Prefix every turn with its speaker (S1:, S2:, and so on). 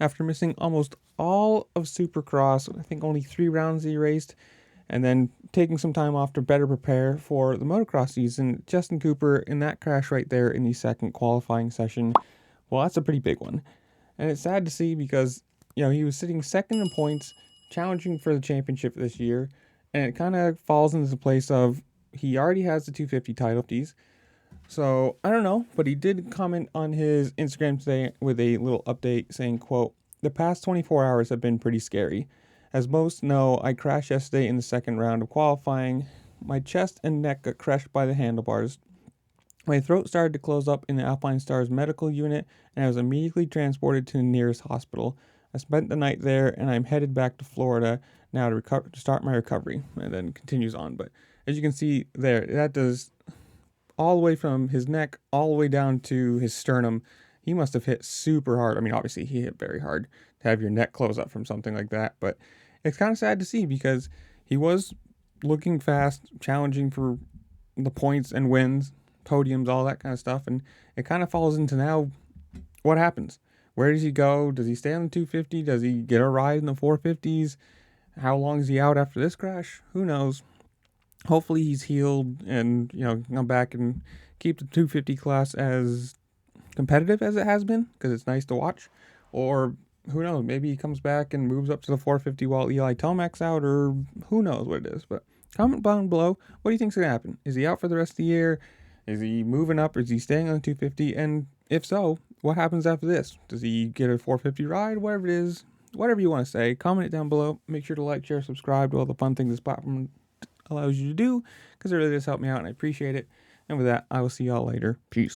S1: after missing almost all of Supercross. I think only 3 rounds he raced, and then taking some time off to better prepare for the motocross season. Justin Cooper, in that crash right there in the second qualifying session, well, that's a pretty big one. And it's sad to see because, he was sitting second in points, challenging for the championship this year, and it kind of falls into the place of he already has the 250 title. So, I don't know, but he did comment on his Instagram today with a little update saying, quote, "The past 24 hours have been pretty scary. As most know, I crashed yesterday in the second round of qualifying. My chest and neck got crushed by the handlebars. My throat started to close up in the Alpinestars medical unit, and I was immediately transported to the nearest hospital. I spent the night there, and I'm headed back to Florida now to start my recovery." And then continues on. But as you can see there, that does all the way from his neck all the way down to his sternum. He must have hit super hard. I mean, obviously he hit very hard to have your neck close up from something like that, but it's kind of sad to see because he was looking fast, challenging for the points and wins, podiums, all that kind of stuff, and it kind of falls into now what happens. Where does he go? Does he stay on the 250? Does he get a ride in the 450s? How long is he out after this crash? Who knows? Hopefully he's healed and, come back and keep the 250 class as competitive as it has been, because it's nice to watch. Or who knows, maybe he comes back and moves up to the 450 while Eli Tomac's out, or who knows what it is. But comment down below, what do you think's going to happen? Is he out for the rest of the year? Is he moving up? Is he staying on the 250? And if so, what happens after this? Does he get a 450 ride? Whatever it is, whatever you want to say, comment it down below. Make sure to like, share, subscribe to all the fun things this platform allows you to do, because it really does help me out and I appreciate it. And with that, I will see y'all later. Peace.